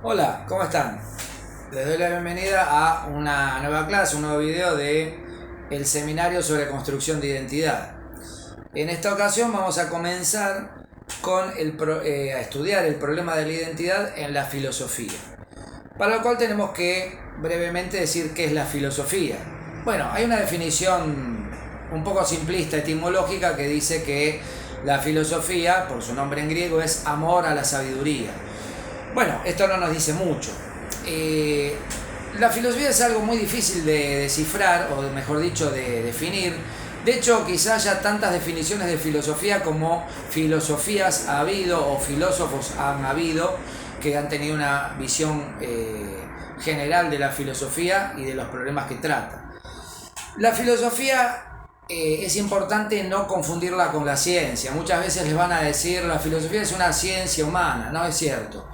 Hola, ¿cómo están? Les doy la bienvenida a una nueva clase, un nuevo video de el seminario sobre construcción de identidad. En esta ocasión vamos a comenzar con a estudiar el problema de la identidad en la filosofía. Para lo cual tenemos que brevemente decir qué es la filosofía. Bueno, hay una definición un poco simplista, etimológica, que dice que la filosofía, por su nombre en griego, es amor a la sabiduría. Bueno, esto no nos dice mucho. La filosofía es algo muy difícil de descifrar, o mejor dicho, de definir. De hecho, quizás haya tantas definiciones de filosofía como filosofías ha habido o filósofos han habido que han tenido una visión general de la filosofía y de los problemas que trata. La filosofía es importante no confundirla con la ciencia. Muchas veces les van a decir la filosofía es una ciencia humana, no es cierto.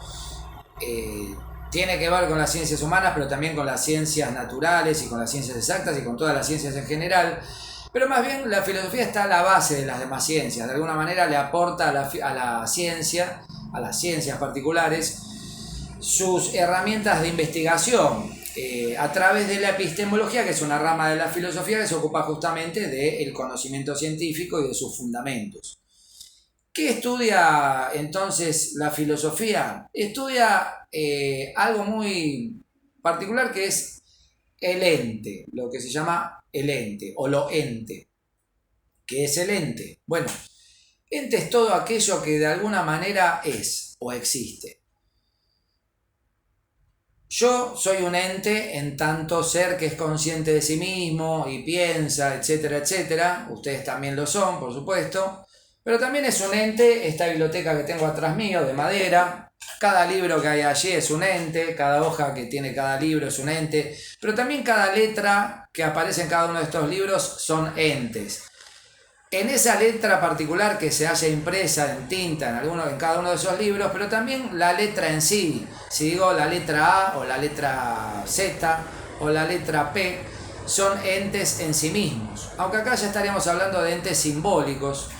Tiene que ver con las ciencias humanas, pero también con las ciencias naturales y con las ciencias exactas y con todas las ciencias en general. Pero más bien la filosofía está a la base de las demás ciencias. De alguna manera le aporta a la ciencia, a las ciencias particulares, sus herramientas de investigación a través de la epistemología, que es una rama de la filosofía que se ocupa justamente del conocimiento científico y de sus fundamentos. ¿Qué estudia entonces la filosofía? Estudia algo muy particular que es el ente, lo que se llama el ente o lo ente. ¿Qué es el ente? Bueno, ente es todo aquello que de alguna manera es o existe. Yo soy un ente en tanto ser que es consciente de sí mismo y piensa, etcétera, etcétera. Ustedes también lo son, por supuesto. Pero también es un ente esta biblioteca que tengo atrás mío, de madera. Cada libro que hay allí es un ente, cada hoja que tiene cada libro es un ente, pero también cada letra que aparece en cada uno de estos libros son entes. En esa letra particular que se haya impresa en tinta en cada uno de esos libros, pero también la letra en sí. Si digo la letra A o la letra Z o la letra P, son entes en sí mismos. Aunque acá ya estaríamos hablando de entes simbólicos.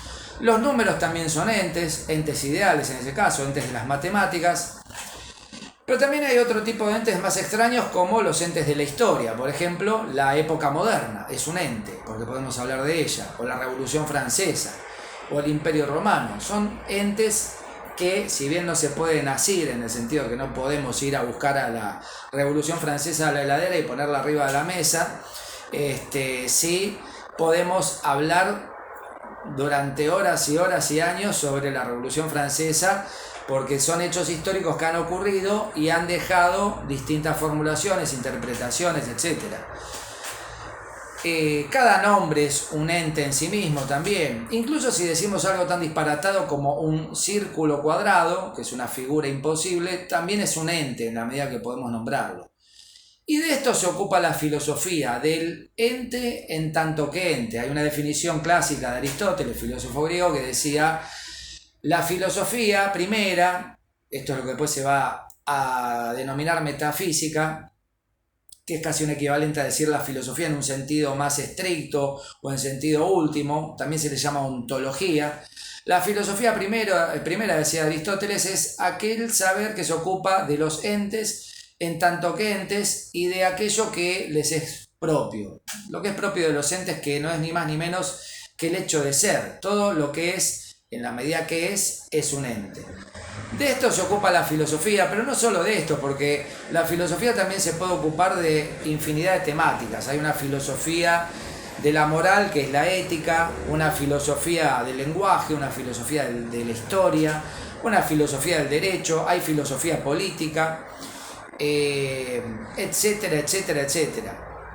Los números también son entes ideales en ese caso, entes de las matemáticas. Pero también hay otro tipo de entes más extraños como los entes de la historia. Por ejemplo, la época moderna es un ente, porque podemos hablar de ella, o la Revolución Francesa, o el Imperio Romano. Son entes que, si bien no se pueden asir, en el sentido que no podemos ir a buscar a la Revolución Francesa a la heladera y ponerla arriba de la mesa, sí podemos hablar durante horas y horas y años sobre la Revolución Francesa, porque son hechos históricos que han ocurrido y han dejado distintas formulaciones, interpretaciones, etc. Cada nombre es un ente en sí mismo también. Incluso si decimos algo tan disparatado como un círculo cuadrado, que es una figura imposible, también es un ente en la medida que podemos nombrarlo. Y de esto se ocupa la filosofía, del ente en tanto que ente. Hay una definición clásica de Aristóteles, filósofo griego, que decía: la filosofía primera, esto es lo que después se va a denominar metafísica, que es casi un equivalente a decir la filosofía en un sentido más estricto o en sentido último, también se le llama ontología. La filosofía primera, decía Aristóteles, es aquel saber que se ocupa de los entes en tanto que entes y de aquello que les es propio. Lo que es propio de los entes, que no es ni más ni menos que el hecho de ser. Todo lo que es, en la medida que es un ente. De esto se ocupa la filosofía, pero no solo de esto, porque la filosofía también se puede ocupar de infinidad de temáticas. Hay una filosofía de la moral, que es la ética, una filosofía del lenguaje, una filosofía de la historia, una filosofía del derecho, hay filosofía política, etcétera, etcétera, etcétera.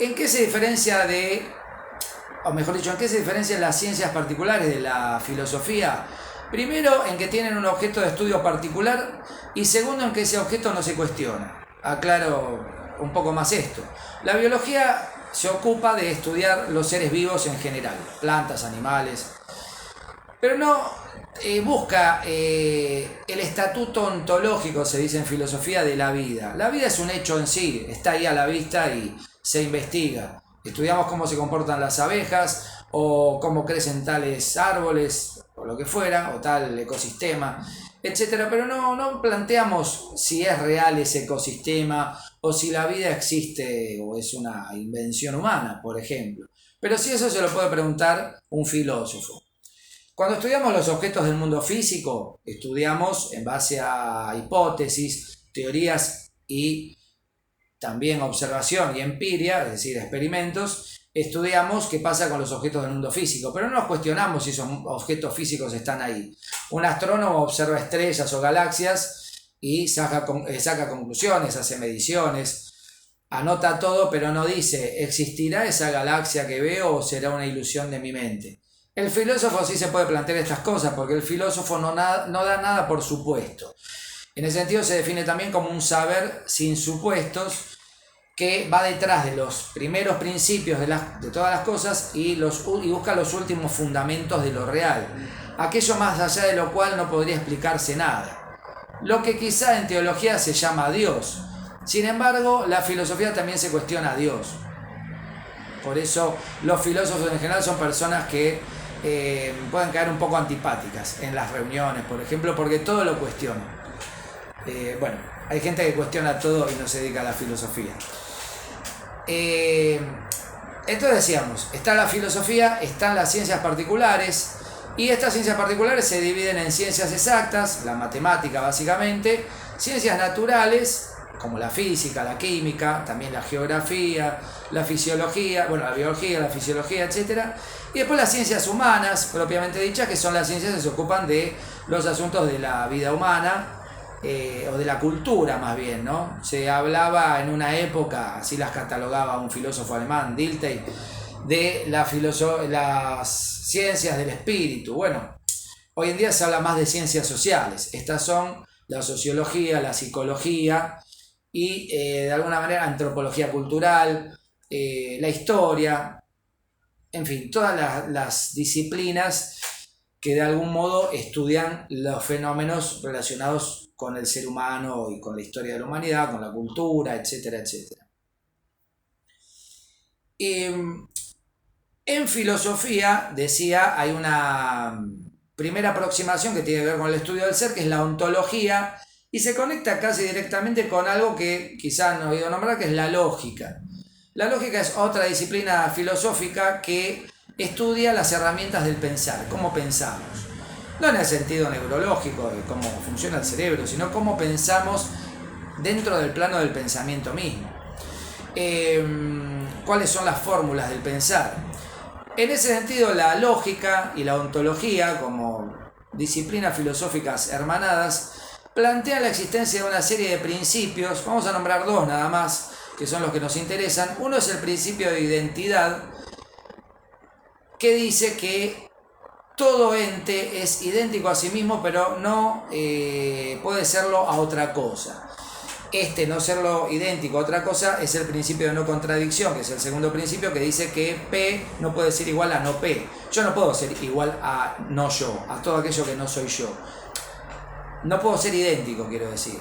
¿En qué se diferencia o mejor dicho, en qué se diferencian las ciencias particulares de la filosofía? Primero, en que tienen un objeto de estudio particular, y segundo, en que ese objeto no se cuestiona. Aclaro un poco más esto. La biología se ocupa de estudiar los seres vivos en general, plantas, animales, pero no busca el estatuto ontológico, se dice en filosofía, de la vida. La vida es un hecho en sí, está ahí a la vista y se investiga. Estudiamos cómo se comportan las abejas o cómo crecen tales árboles o lo que fuera, o tal ecosistema, etcétera, pero no planteamos si es real ese ecosistema o si la vida existe o es una invención humana, por ejemplo. Pero sí, eso se lo puede preguntar un filósofo. Cuando estudiamos los objetos del mundo físico, estudiamos en base a hipótesis, teorías y también observación y empiria, es decir, experimentos, estudiamos qué pasa con los objetos del mundo físico, pero no nos cuestionamos si esos objetos físicos están ahí. Un astrónomo observa estrellas o galaxias y saca conclusiones, hace mediciones, anota todo, pero no dice, ¿existirá esa galaxia que veo o será una ilusión de mi mente? El filósofo sí se puede plantear estas cosas, porque el filósofo no da nada por supuesto. En ese sentido se define también como un saber sin supuestos, que va detrás de los primeros principios de todas las cosas y busca los últimos fundamentos de lo real, aquello más allá de lo cual no podría explicarse nada. Lo que quizá en teología se llama Dios. Sin embargo, la filosofía también se cuestiona a Dios. Por eso los filósofos en general son personas que pueden caer un poco antipáticas en las reuniones, por ejemplo, porque todo lo cuestionan. Bueno, hay gente que cuestiona todo y no se dedica a la filosofía. Entonces decíamos, está la filosofía, están las ciencias particulares, y estas ciencias particulares se dividen en ciencias exactas, la matemática básicamente, ciencias naturales, como la física, la química, también la geografía, la fisiología, bueno, la biología, la fisiología, etc. Y después las ciencias humanas, propiamente dichas, que son las ciencias que se ocupan de los asuntos de la vida humana, o de la cultura más bien, ¿no? Se hablaba en una época, así las catalogaba un filósofo alemán, Dilthey, de las ciencias del espíritu. Bueno, hoy en día se habla más de ciencias sociales. Estas son la sociología, la psicología y de alguna manera antropología cultural, la historia, en fin, todas las disciplinas que de algún modo estudian los fenómenos relacionados con el ser humano y con la historia de la humanidad, con la cultura, etcétera, etcétera. En filosofía, decía, hay una primera aproximación que tiene que ver con el estudio del ser, que es la ontología, y se conecta casi directamente con algo que quizás no he oído nombrar, que es la lógica. La lógica es otra disciplina filosófica que estudia las herramientas del pensar, cómo pensamos. No en el sentido neurológico de cómo funciona el cerebro, sino cómo pensamos dentro del plano del pensamiento mismo. ¿Cuáles son las fórmulas del pensar? En ese sentido, la lógica y la ontología, como disciplinas filosóficas hermanadas, plantean la existencia de una serie de principios. Vamos a nombrar dos nada más, que son los que nos interesan. Uno es el principio de identidad, que dice que todo ente es idéntico a sí mismo, pero no puede serlo a otra cosa. No serlo idéntico a otra cosa es el principio de no contradicción, que es el segundo principio, que dice que P no puede ser igual a no P. Yo no puedo ser igual a no yo, a todo aquello que no soy yo. No puedo ser idéntico, quiero decir.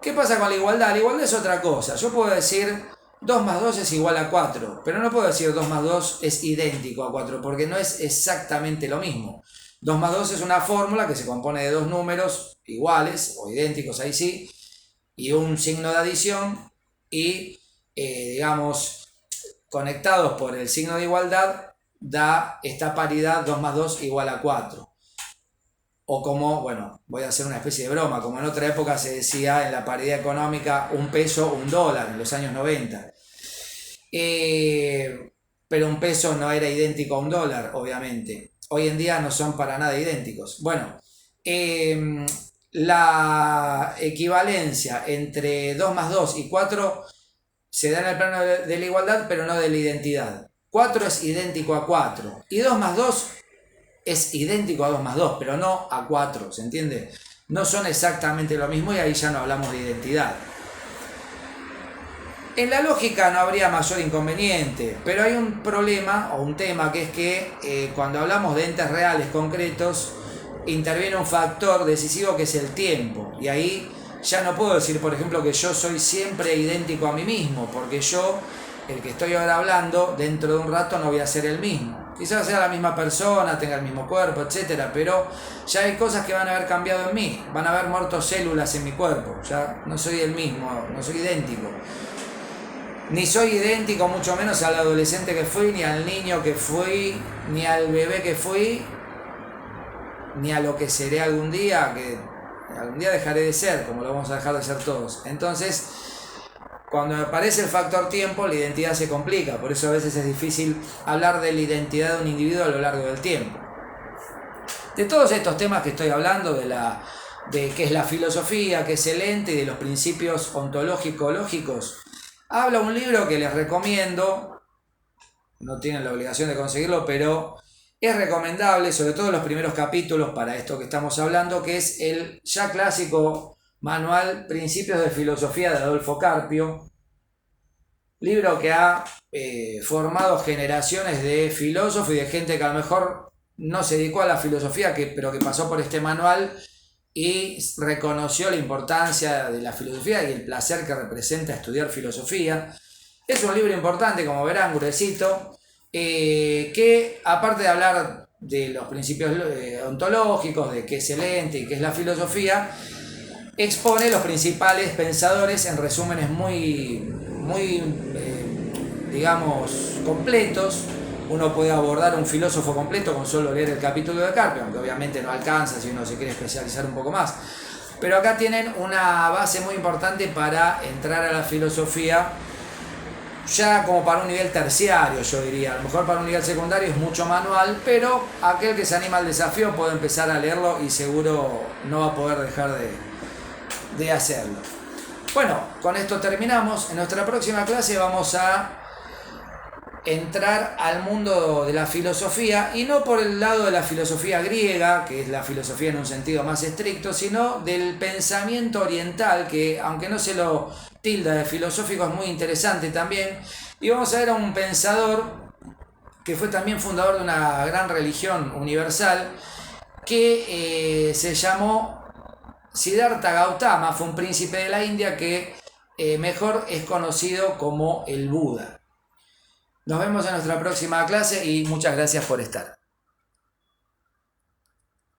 ¿Qué pasa con la igualdad? La igualdad es otra cosa. Yo puedo decir 2 más 2 es igual a 4, pero no puedo decir 2 más 2 es idéntico a 4, porque no es exactamente lo mismo. 2 más 2 es una fórmula que se compone de dos números iguales o idénticos, ahí sí, y un signo de adición, y digamos, conectados por el signo de igualdad, da esta paridad 2 más 2 igual a 4. O como, bueno, voy a hacer una especie de broma, como en otra época se decía en la paridad económica, un peso, un dólar, en los años 90. Pero un peso no era idéntico a un dólar, obviamente. Hoy en día no son para nada idénticos. Bueno, la equivalencia entre 2 más 2 y 4 se da en el plano de la igualdad, pero no de la identidad. 4 es idéntico a 4 y 2 más 2 es idéntico a 2 más 2, pero no a 4, ¿se entiende? No son exactamente lo mismo y ahí ya no hablamos de identidad. En la lógica no habría mayor inconveniente, pero hay un problema o un tema, que es que cuando hablamos de entes reales concretos, interviene un factor decisivo que es el tiempo, y ahí ya no puedo decir, por ejemplo, que yo soy siempre idéntico a mí mismo, porque yo, el que estoy ahora hablando, dentro de un rato no voy a ser el mismo. Quizás sea la misma persona, tenga el mismo cuerpo, etcétera, pero ya hay cosas que van a haber cambiado en mí, van a haber muerto células en mi cuerpo, ya no soy el mismo, no soy idéntico. Ni soy idéntico, mucho menos al adolescente que fui, ni al niño que fui, ni al bebé que fui, ni a lo que seré algún día, que algún día dejaré de ser, como lo vamos a dejar de ser todos. Entonces, cuando aparece el factor tiempo, la identidad se complica, por eso a veces es difícil hablar de la identidad de un individuo a lo largo del tiempo. De todos estos temas que estoy hablando, de qué es la filosofía, qué es el ente y de los principios ontológico-lógicos, habla un libro que les recomiendo, no tienen la obligación de conseguirlo, pero es recomendable, sobre todo los primeros capítulos para esto que estamos hablando, que es el ya clásico manual Principios de Filosofía de Adolfo Carpio, libro que ha formado generaciones de filósofos y de gente que a lo mejor no se dedicó a la filosofía, pero que pasó por este manual y reconoció la importancia de la filosofía y el placer que representa estudiar filosofía. Es un libro importante, como verán, gruesito, que aparte de hablar de los principios ontológicos, de qué es el ente y qué es la filosofía, expone los principales pensadores en resúmenes muy digamos, completos. Uno puede abordar un filósofo completo con solo leer el capítulo de Carpio, aunque obviamente no alcanza si uno se quiere especializar un poco más. Pero acá tienen una base muy importante para entrar a la filosofía, ya como para un nivel terciario, yo diría. A lo mejor para un nivel secundario es mucho manual, pero aquel que se anima al desafío puede empezar a leerlo y seguro no va a poder dejar de hacerlo. Bueno, con esto terminamos. En nuestra próxima clase vamos a entrar al mundo de la filosofía, y no por el lado de la filosofía griega, que es la filosofía en un sentido más estricto, sino del pensamiento oriental, que aunque no se lo tilda de filosófico, es muy interesante también. Y vamos a ver a un pensador que fue también fundador de una gran religión universal, que se llamó Siddhartha Gautama. Fue un príncipe de la India que mejor es conocido como el Buda. Nos vemos en nuestra próxima clase y muchas gracias por estar.